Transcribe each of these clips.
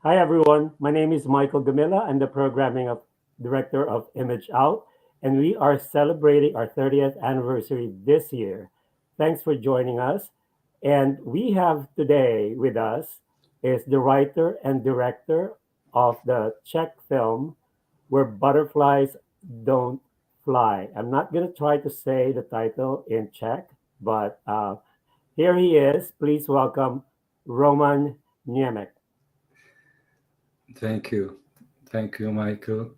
Hi everyone, my name is Michael Gamilla. I'm the director of ImageOut, and we are celebrating our 30th anniversary this year. Thanks for joining us. And we have today with us is the writer and director of the Czech film Where Butterflies Don't Fly. I'm not going to try to say the title in Czech, but here he is. Please welcome Roman Němec. Thank you. Thank you, Michael.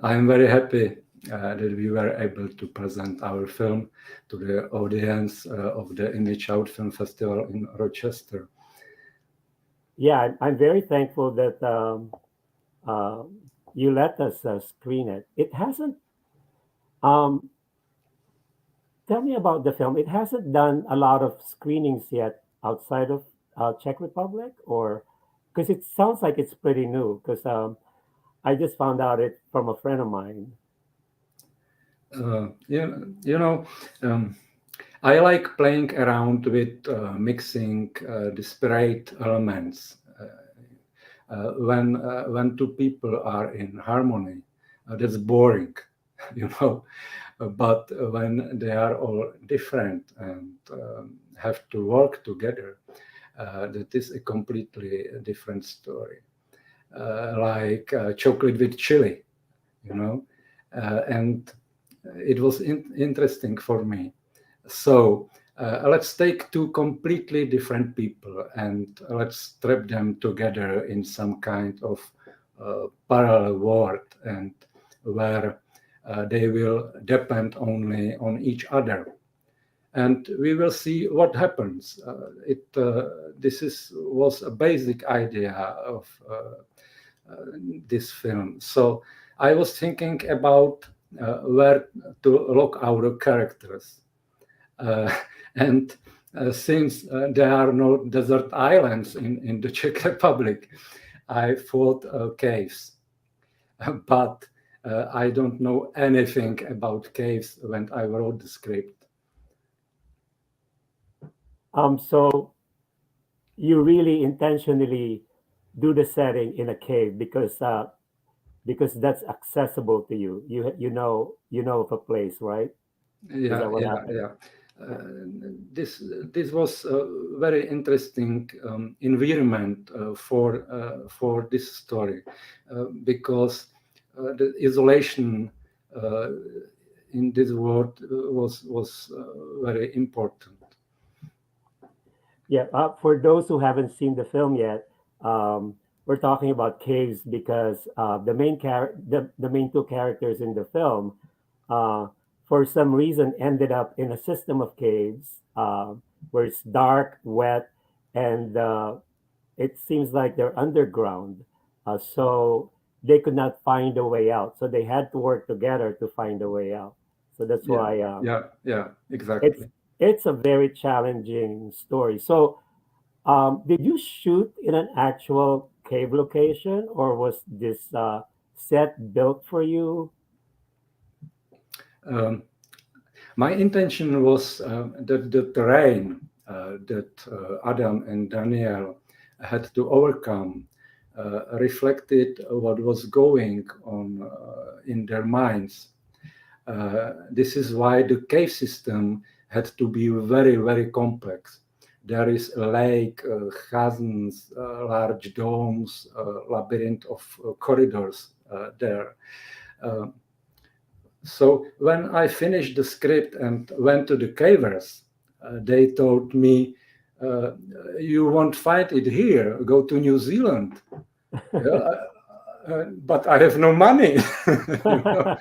I'm very happy that we were able to present our film to the audience of the ImageOut Film Festival in Rochester. Yeah, I'm very thankful that you let us screen it. It hasn't. Um, Tell me about the film. It hasn't done a lot of screenings yet outside of Czech Republic, or because it sounds like it's pretty new. Because I just found out it from a friend of mine. Yeah, I like playing around with mixing disparate elements. When two people are in harmony, that's boring, you know. But when they are all different and have to work together, that is a completely different story. Like chocolate with chili, you know, and it was interesting for me. So let's take two completely different people and let's trap them together in some kind of parallel world, and where they will depend only on each other. And we will see what happens. Was a basic idea of this film. So I was thinking about where to look our characters. And since there are no desert islands in the Czech Republic, I thought caves. But I don't know anything about caves when I wrote the script. So you really intentionally do the setting in a cave because that's accessible to you. You know of a place, right? Is Yeah, that what yeah, happened? yeah. This was a very interesting environment for this story because the isolation in this world was very important. Yeah, for those who haven't seen the film yet, we're talking about caves because the main two characters in the film, uh, for some reason, ended up in a system of caves where it's dark, wet, and it seems like they're underground. So they could not find a way out. So they had to work together to find a way out. So that's Yeah, why yeah, it's exactly. it's a very challenging story. So did you shoot in an actual cave location, or was this set built for you? Um, my intention was that the terrain that Adam and Daniel had to overcome reflected what was going on in their minds. This is why the cave system had to be very, very complex. There is a lake, chasms, large domes, labyrinth of corridors there. Uh, so when I finished the script and went to the cavers, they told me, uh, "You won't find it here. Go to New Zealand." Yeah, but I have no money. you know?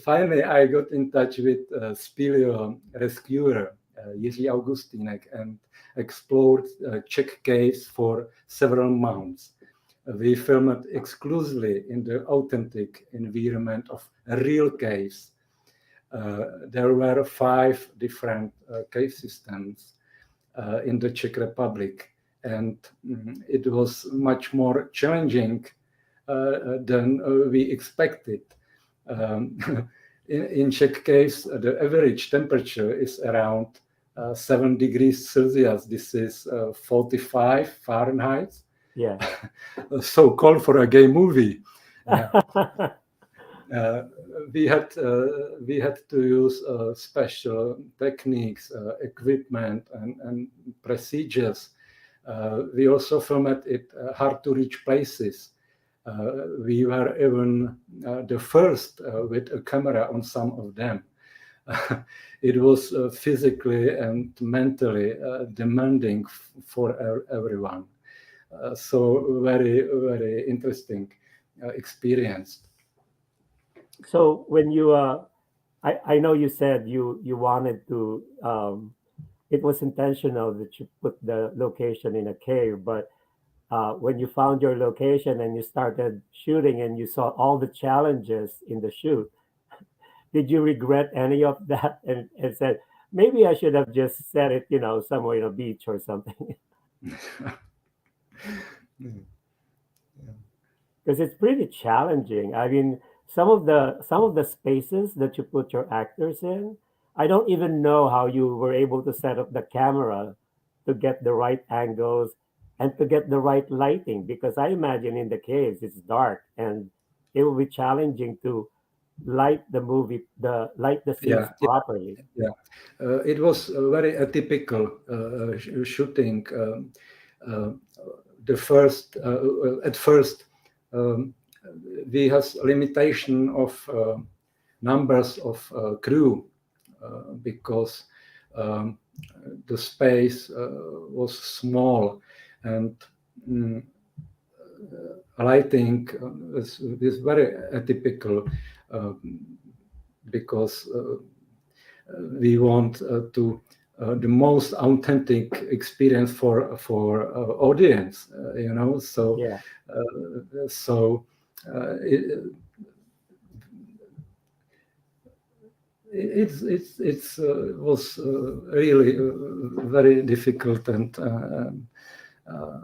Finally, I got in touch with Spilio rescuer Jiří Augustínek and explored Czech caves for several months. We filmed exclusively in the authentic environment of real caves. There were 5 different cave systems in the Czech Republic, and it was much more challenging than we expected. Um, in Czech caves, the average temperature is around 7 degrees Celsius. This is 45 Fahrenheit. Yeah. So called for a gay movie. We had to use special techniques, equipment, and procedures. We also filmed it hard to reach places. We were even the first with a camera on some of them. It was physically and mentally demanding for everyone. So very, very interesting experience. So when you, I know you said you wanted to, it was intentional that you put the location in a cave, but when you found your location and you started shooting and you saw all the challenges in the shoot, did you regret any of that and said, maybe I should have just set it, somewhere in a beach or something? Because it's pretty challenging. I mean, some of the spaces that you put your actors in, I don't even know how you were able to set up the camera to get the right angles and to get the right lighting. Because I imagine in the caves it's dark and it will be challenging to light the scenes Yeah, properly. yeah. It was very atypical shooting. Uh, at first, um, we had limitation of numbers of crew because um, the space was small, and lighting is very atypical because we want to the most authentic experience for audience, So Yeah. so it was really very difficult, and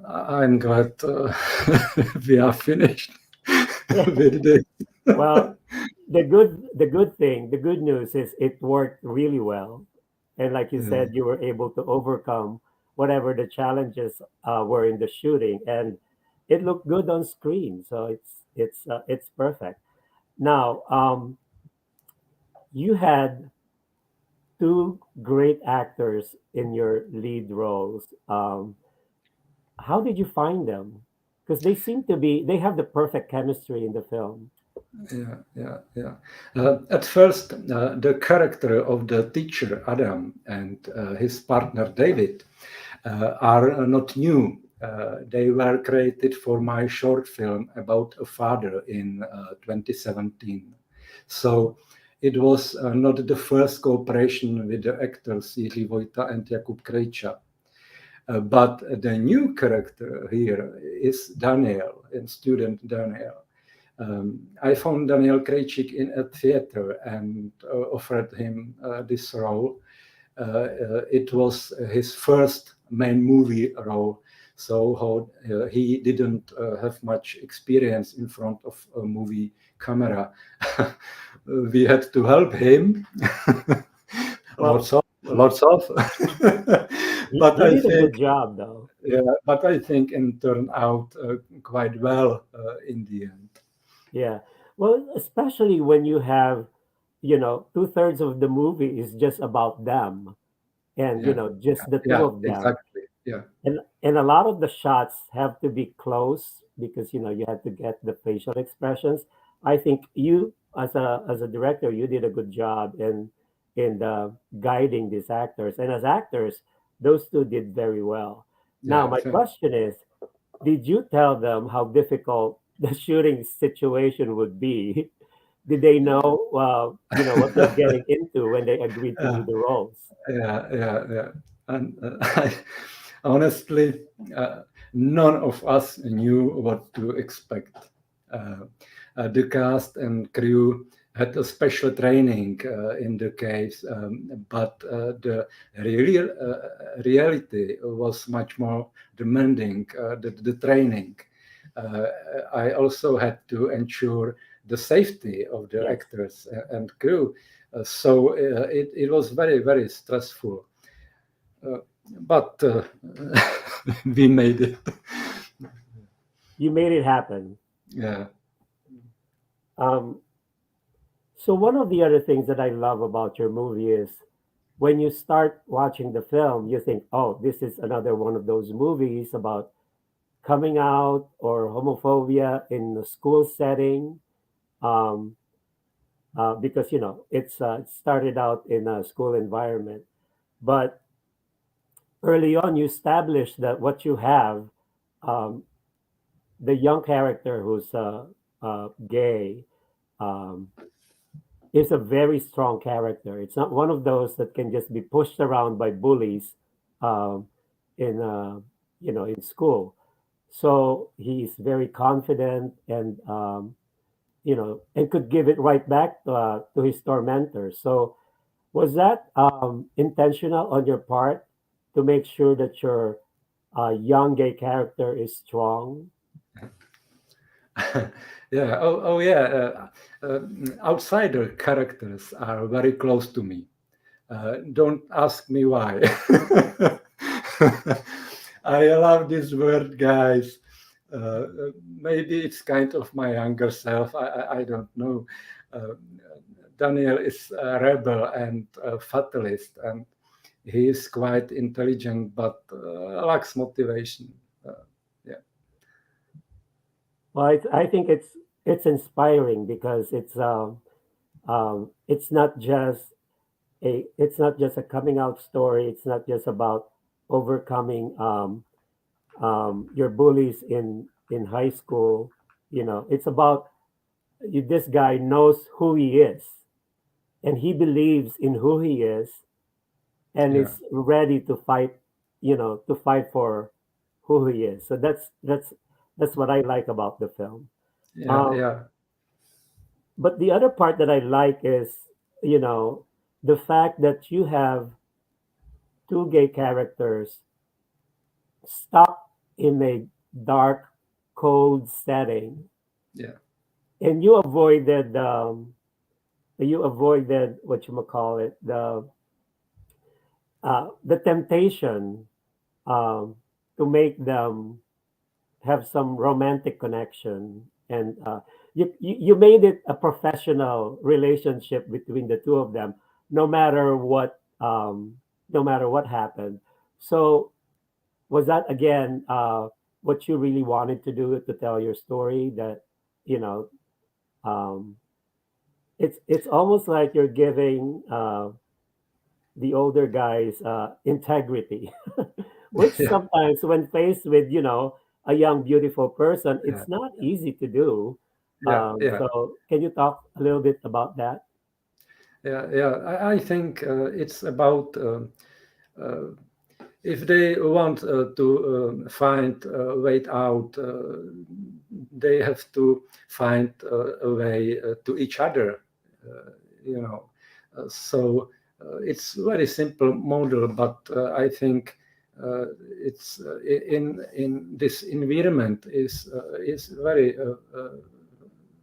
I'm glad we are finished with this. Well, the good news is it worked really well. And like you Yeah, said, you were able to overcome whatever the challenges were in the shooting, and it looked good on screen. So it's perfect. Now, you had two great actors in your lead roles. How did you find them? Because they have the perfect chemistry in the film. yeah. At first, the character of the teacher Adam and his partner David are not new. They were created for my short film about a father in 2017. So it was not the first cooperation with the actors Jiří Vojta and Jakub Krejča. But the new character here is Daniel, and student Daniel. I found Daniel Krejčík in a theater and offered him this role. It was his first main movie role, so he didn't have much experience in front of a movie camera. We had to help him. Well, Lots of. he But I did a good think, job, though. yeah, but I think it turned out quite well in the end. Yeah. Well, especially when you have, two-thirds of the movie is just about them and, Yeah, just the two yeah, of them. exactly. Yeah, And a lot of the shots have to be close because, you have to get the facial expressions. I think you, as a director, you did a good job in guiding these actors. And as actors, those two did very well. Now, yeah. my question is, did you tell them how difficult the shooting situation would be? Did they know, what they're getting into when they agreed to do Uh, the roles? yeah. And honestly, none of us knew what to expect. The cast and crew had a special training in the case, but the reality was much more demanding. The training. I also had to ensure the safety of the Yes. actors and crew. So it was very, very stressful. But we made it. You made it happen. Yeah. Um, so one of the other things that I love about your movie is when you start watching the film, you think, "Oh, this is another one of those movies about coming out or homophobia in a school setting." Um, because it started out in a school environment, but early on you establish that what you have, um, the young character who's gay, um, is a very strong character. It's not one of those that can just be pushed around by bullies, um, in in school. So he's very confident and and could give it right back to his tormentors. So was that intentional on your part to make sure that your young gay character is strong? Yeah. Oh, yeah. Outsider characters are very close to me. Don't ask me why. I love this word, guys. Maybe it's kind of my younger self. I don't know. Uh, Daniel is a rebel and a fatalist, and he is quite intelligent but lacks motivation. Yeah. Well, I think it's inspiring because it's not just a coming out story. It's not just about overcoming your bullies in high school. It's about this guy knows who he is, and he believes in who he is, and Yeah. is ready to fight. To fight for who he is. So that's what I like about the film. Yeah. Um, Yeah. but the other part that I like is, you know, the fact that you have two gay characters stuck in a dark, cold setting, Yeah. and you avoided what you call it, the temptation um, to make them have some romantic connection, and you made it a professional relationship between the two of them, no matter what no matter what happened. So was that again what you really wanted to do, to tell your story, that you know um, it's almost like you're giving the older guys integrity, which Yeah. sometimes when faced with a young beautiful person, Yeah. it's not easy to do. Yeah. Yeah. So can you talk a little bit about that? Yeah. Yeah. I think it's about uh, if they want to find a way out, they have to find a way to each other. Uh, you know, so it's very simple model, but I think it's in this environment is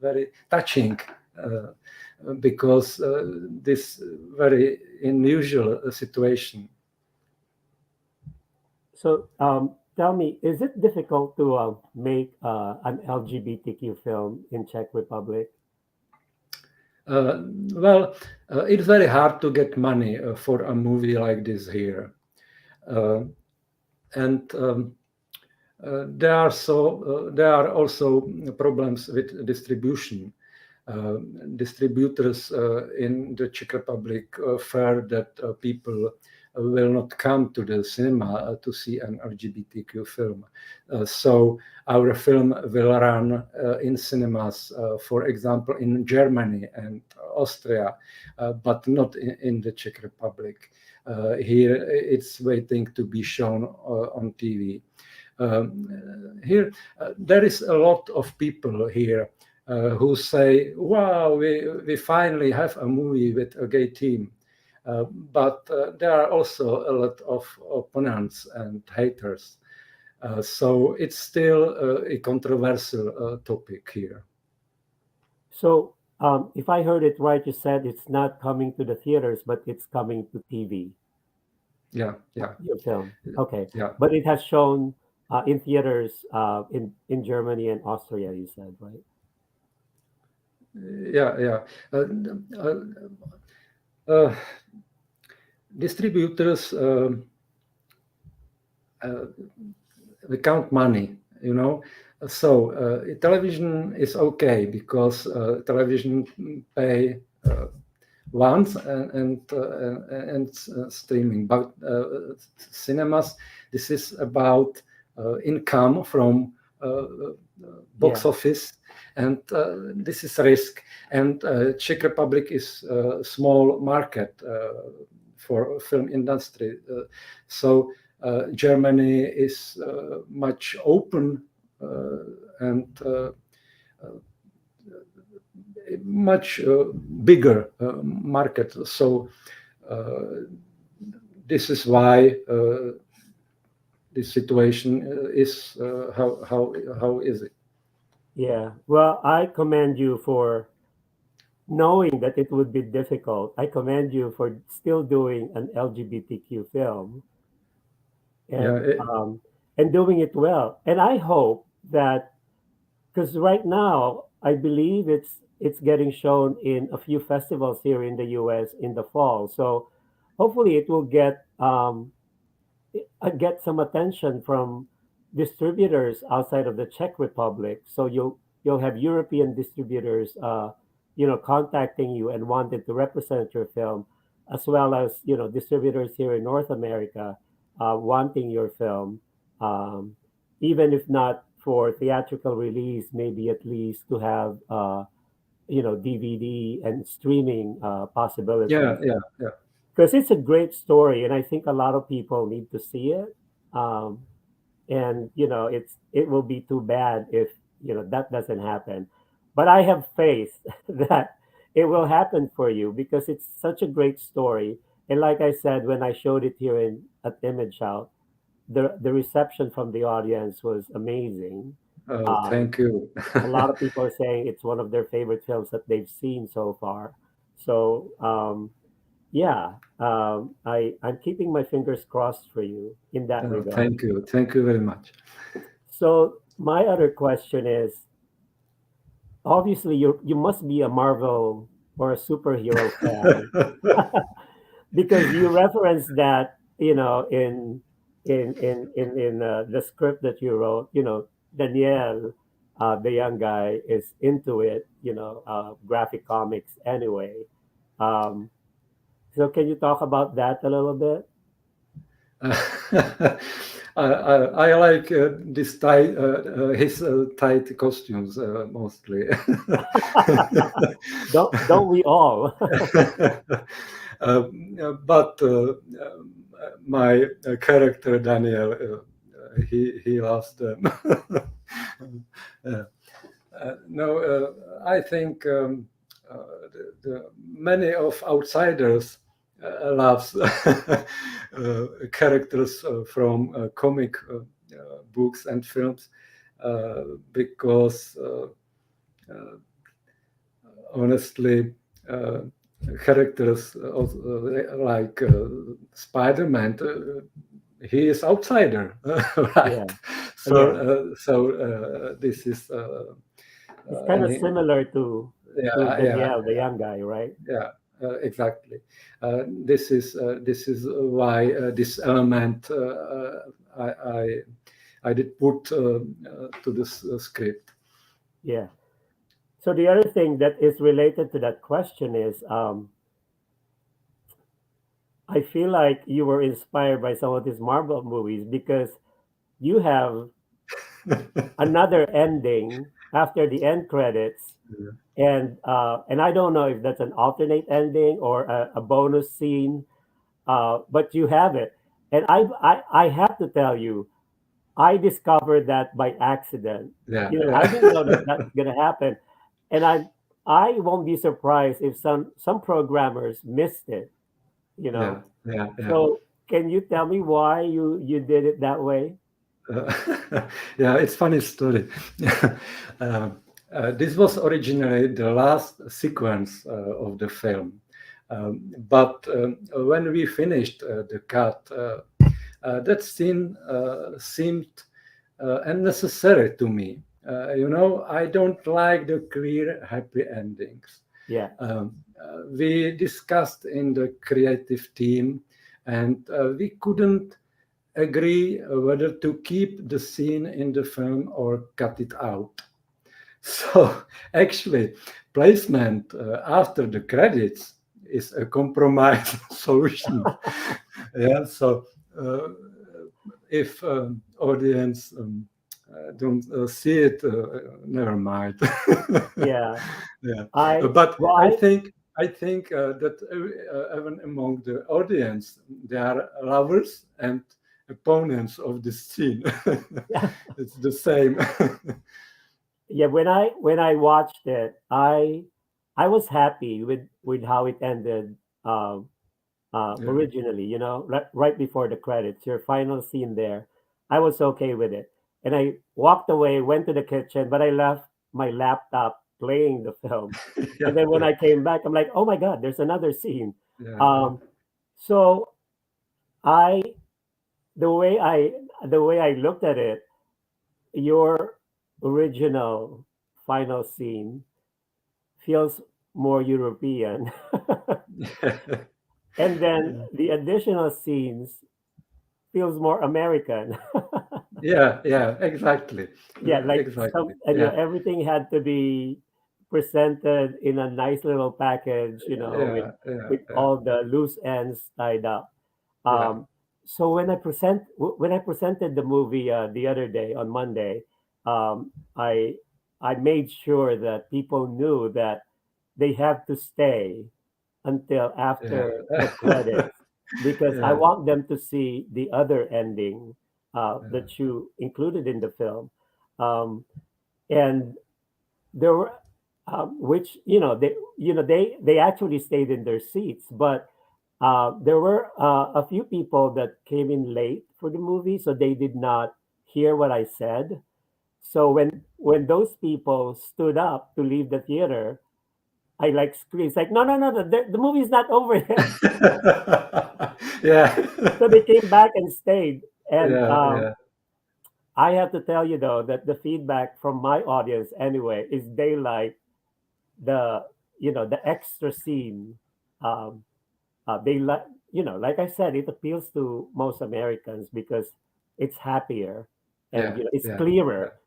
very touching. Uh, because this very unusual situation. So tell me, is it difficult to make an LGBTQ film in Czech Republic? Uh, well, it's very hard to get money for a movie like this here, uh, and there are also problems with distribution. Uh, Distributors in the Czech Republic fear that people will not come to the cinema to see an LGBTQ film. So our film will run in cinemas, for example, in Germany and Austria, but not in the Czech Republic. Here it's waiting to be shown on TV. Here, there is a lot of people here who say, wow, we finally have a movie with a gay team. But there are also a lot of opponents and haters. So it's still a controversial topic here. So if I heard it right, you said it's not coming to the theaters, but it's coming to TV. Yeah, yeah, Your film, okay, yeah. but it has shown. in theaters in Germany and Austria. You said, right? Yeah. Uh, Distributors we count money, So television is okay because television pay once and streaming, but cinemas, this is about income from box office, and this is risk. And Czech Republic is a small market for film industry, so Germany is much open and much bigger market. So this is why this situation is how is it? Yeah. Well, I commend you for knowing that it would be difficult. I commend you for still doing an LGBTQ film Yeah, and and doing it well. And I hope that because right now I believe it's getting shown in a few festivals here in the U.S. in the fall. So hopefully it will get some attention from distributors outside of the Czech Republic. So you'll have European distributors, contacting you and wanting to represent your film, as well as distributors here in North America wanting your film, um, even if not for theatrical release, maybe at least to have DVD and streaming yeah, possibilities yeah, yeah. because it's a great story, and I think a lot of people need to see it. Um, and it will be too bad if that doesn't happen. But I have faith that it will happen for you because it's such a great story. And like I said, when I showed it here at ImageOut, the reception from the audience was amazing. Um, Thank you. a lot of people are saying it's one of their favorite films that they've seen so far. So yeah, I'm keeping my fingers crossed for you in that regard. Thank you very much. So my other question is, obviously you must be a Marvel or a superhero fan because you referenced that in the script that you wrote. Daniel, the young guy, is into it. Graphic comics anyway. Um, so can you talk about that a little bit? I like this tight, his tight costumes mostly. Don't we all? But my character Daniel, he loves them. No, I think many of outsiders loves characters from comic books and films because honestly characters like Spider-Man, he is outsider, right? Yeah, yeah. So this is It's kind of and similar to yeah, Danielle, the young guy, right? yeah, exactly. This is why this element I did put to this script. Yeah. So the other thing that is related to that question is, I feel like you were inspired by some of these Marvel movies because you have another ending after the end credits, and I don't know if that's an alternate ending or a bonus scene, but you have it, and I have to tell you, I discovered that by accident. Yeah, I didn't know that yeah. that's gonna happen, and I won't be surprised if some programmers missed it. You Yeah, know, yeah, yeah. so can you tell me why you did it that way? Uh, yeah, it's funny story. uh, this was originally the last sequence of the film, but when we finished the cut, that scene seemed and necessary to me. I don't like the clear, happy endings. Yeah. We discussed in the creative team, and we couldn't agree whether to keep the scene in the film or cut it out. So actually, placement after the credits is a compromise solution. Yeah. So if audience don't see it, never mind. Yeah. Yeah. I But well I think that even among the audience, there are lovers and opponents of the scene. yeah. It's the same. Yeah, when I watched it, I was happy with how it ended Yeah. originally. Right before the credits, your final scene there, I was okay with it, and I walked away, went to the kitchen, but I left my laptop playing the film, and Yeah. then when Yeah. I came back, I'm like, oh my god, there's another scene. Yeah. Um, so I the way I the way I looked at it, your original final scene feels more European. And then Yeah. the additional scenes feels more American. Yeah. Yeah. Exactly. Yeah, like Exactly. Yeah. everything had to be presented in a nice little package, Yeah. Yeah. with Yeah. all the loose ends tied up. Yeah. Um, so when I presented the movie the other day on Monday, um, I I made sure that people knew that they have to stay until Yeah. after the credits because I Yeah. want them to see the other ending Yeah. that you included in the film. Um, and there were which they actually stayed in their seats, but there were a few people that came in late for the movie, so they did not hear what I said. So when those people stood up to leave the theater, I like screamed, it's like, no, no, no, the movie's not over yet. Yeah. So they came back and stayed. And Yeah. Yeah. I have to tell you though that the feedback from my audience anyway is they like the the extra scene. Um, they like like I said, it appeals to most Americans because it's happier and Yeah. it's Yeah. clearer.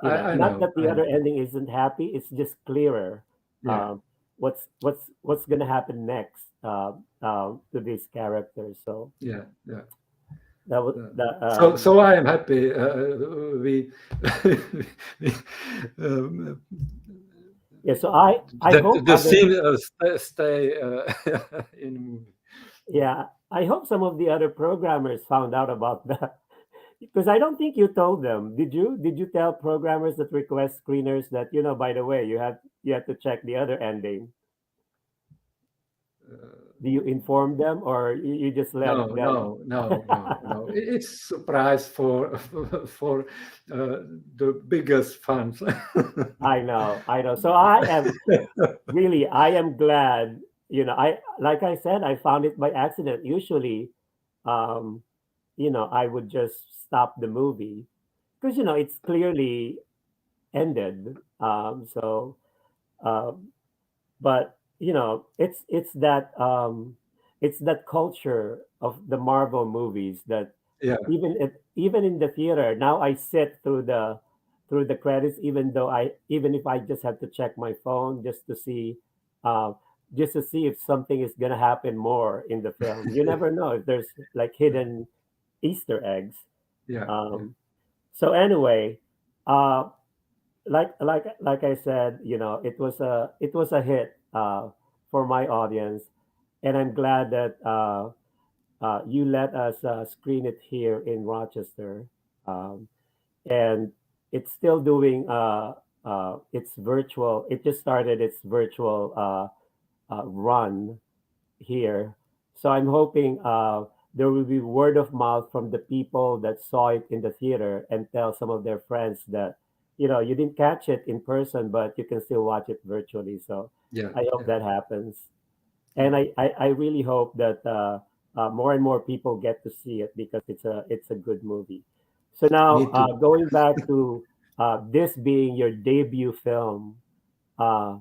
I Not know. that the I other know. ending isn't happy; it's just clearer. Yeah. Um, what's gonna happen next to these characters? So Yeah. Yeah. that was Yeah. the So I am happy. We, we um, yeah. So I that hope the other scene stay in the movie. yeah I hope some of the other programmers found out about that. Because I don't think you told them. Did you? Did you tell programmers that request screeners that by the way, you have to check the other ending? Do you inform them or you just let No, them? no, no, no, no. It's surprise for for the biggest fans. I know. So I am really, I am glad. I like I said, I found it by accident. Usually, um, I would just stop the movie because it's clearly ended. Um, but it's that culture of the Marvel movies that Yeah, even in the theater now I sit through the credits even if I just have to check my phone uh, just to see if something is gonna happen more in the film. You never know if there's like hidden Easter eggs. yeah, yeah, Um, so anyway, uh, like I said, it was a hit for my audience, and I'm glad that you let us screen it here in Rochester, um, and it's still doing its virtual. It just started its virtual run here. So I'm hoping there will be word of mouth from the people that saw it in the theater and tell some of their friends that, you didn't catch it in person, but you can still watch it virtually. So yeah, I hope yeah, that happens. yeah, And I really hope that more and more people get to see it because it's a good movie. So Me now, too. going back to this being your debut film, uh,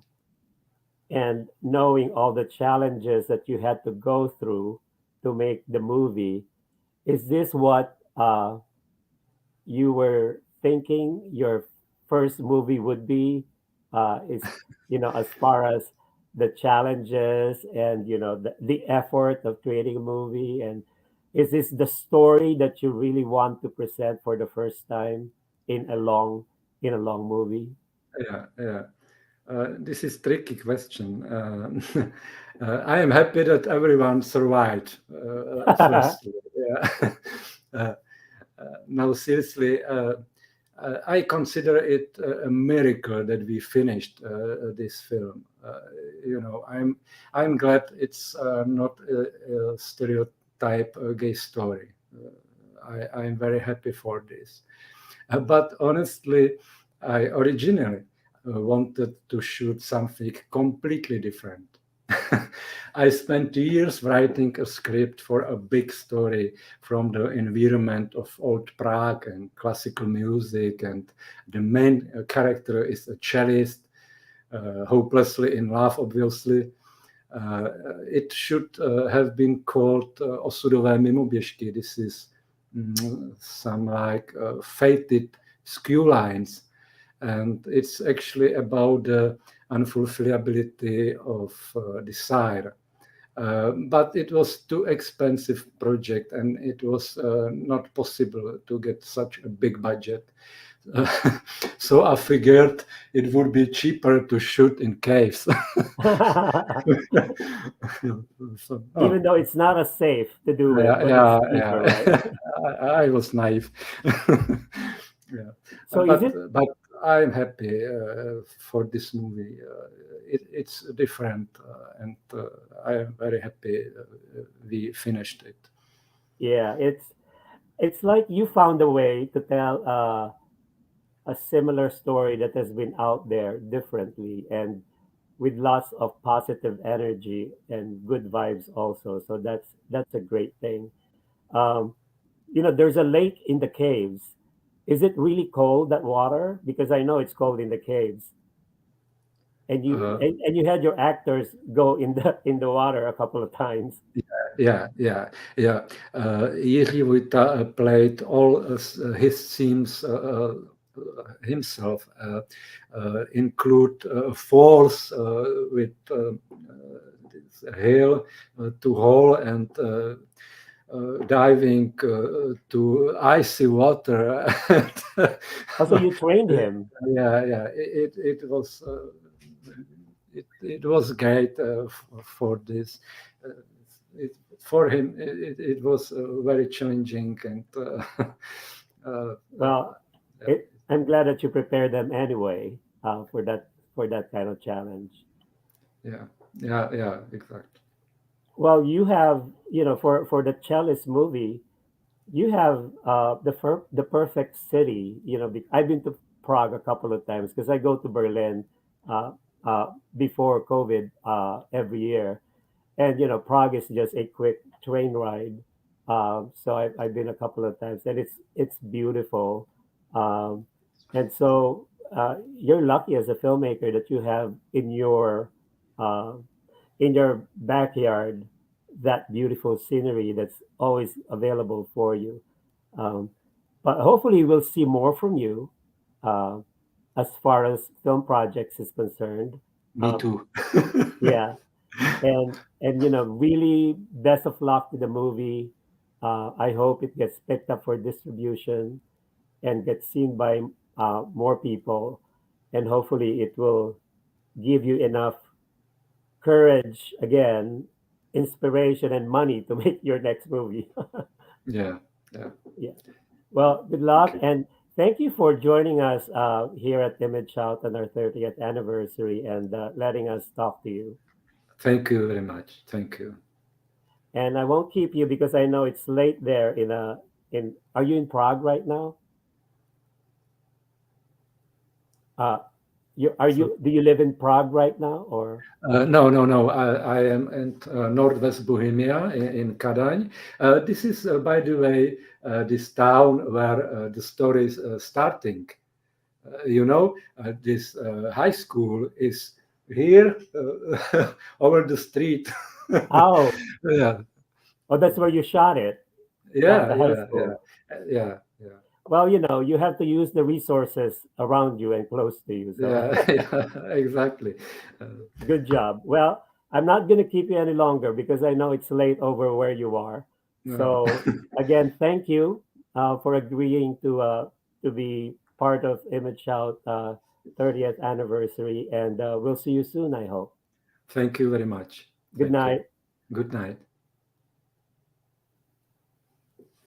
and knowing all the challenges that you had to go through to make the movie, is this what you were thinking your first movie would be? Is as far as the challenges and the effort of creating a movie, and is this the story that you really want to present for the first time in a long movie? Yeah, yeah. This is tricky question. I am happy that everyone survived. Firstly, yeah. uh, no, seriously, I consider it a miracle that we finished this film. I'm glad it's not a stereotype gay story. I'm very happy for this. But honestly, I originally wanted to shoot something completely different. I spent years writing a script for a big story from the environment of old Prague and classical music, and the main character is a cellist, hopelessly in love, obviously. Uh, it should have been called Osudové mimoběžky. This is some like fated skew lines, and it's actually about the unfulfillability of desire. But it was too expensive project, and it was not possible to get such a big budget. So I figured it would be cheaper to shoot in caves. So, Even though it's not as safe to do it, yeah, but it's yeah, cheaper, right? yeah. I was naive. Yeah, So is but it I'm happy for this movie. It's different, and I am very happy we finished it. yeah, it's like you found a way to tell a similar story that has been out there differently and with lots of positive energy and good vibes also. So that's a great thing. Um, there's a lake in the caves. Is it really cold, that water? Because I know it's cold in the caves. And Uh, you had your actors go in the water a couple of times. yeah, yeah, yeah. Jiří Vojta played all his scenes himself, include falls with hail to hole, and diving to icy water. Also, you trained him. Yeah, yeah. It was it was great for this. Uh, for him, it was very challenging, and Well, yeah, I'm glad that you prepared them anyway for that kind of challenge. yeah, yeah, yeah, exactly. Well, you have for the cellist movie, you have the perfect city. I've been to Prague a couple of times because I go to Berlin uh, before COVID every year, and Prague is just a quick train ride. So I've been a couple of times, and it's beautiful. Um, and so you're lucky as a filmmaker that you have uh, in your backyard that beautiful scenery that's always available for you. Um, but hopefully we'll see more from you uh, as far as film projects is concerned. Me Um, too. yeah, and really best of luck to the movie. I hope it gets picked up for distribution and gets seen by more people, and hopefully it will give you enough courage again, inspiration, and money to make your next movie. Yeah, yeah. Yeah. Well, good luck, Okay. and thank you for joining us here at Image Out on our 30th anniversary and letting us talk to you. Thank you very much. Thank you. And I won't keep you because I know it's late there in are you in Prague right now? Uh Do you live in Prague right now, or? No. I am in northwest Bohemia in Kadaň. This is, by the way, this town where the story is starting. This high school is here over the street. Oh, Yeah, that's where you shot it, yeah, the high yeah, yeah, school. yeah, Well, you have to use the resources around you and close to you. So yeah, yeah, exactly. good job. Well, I'm not going to keep you any longer because I know it's late over where you are. No. So again, thank you for agreeing to be part of ImageOut 30th anniversary, and we'll see you soon, I hope. Thank you very much. Good Thank you. night. Good night.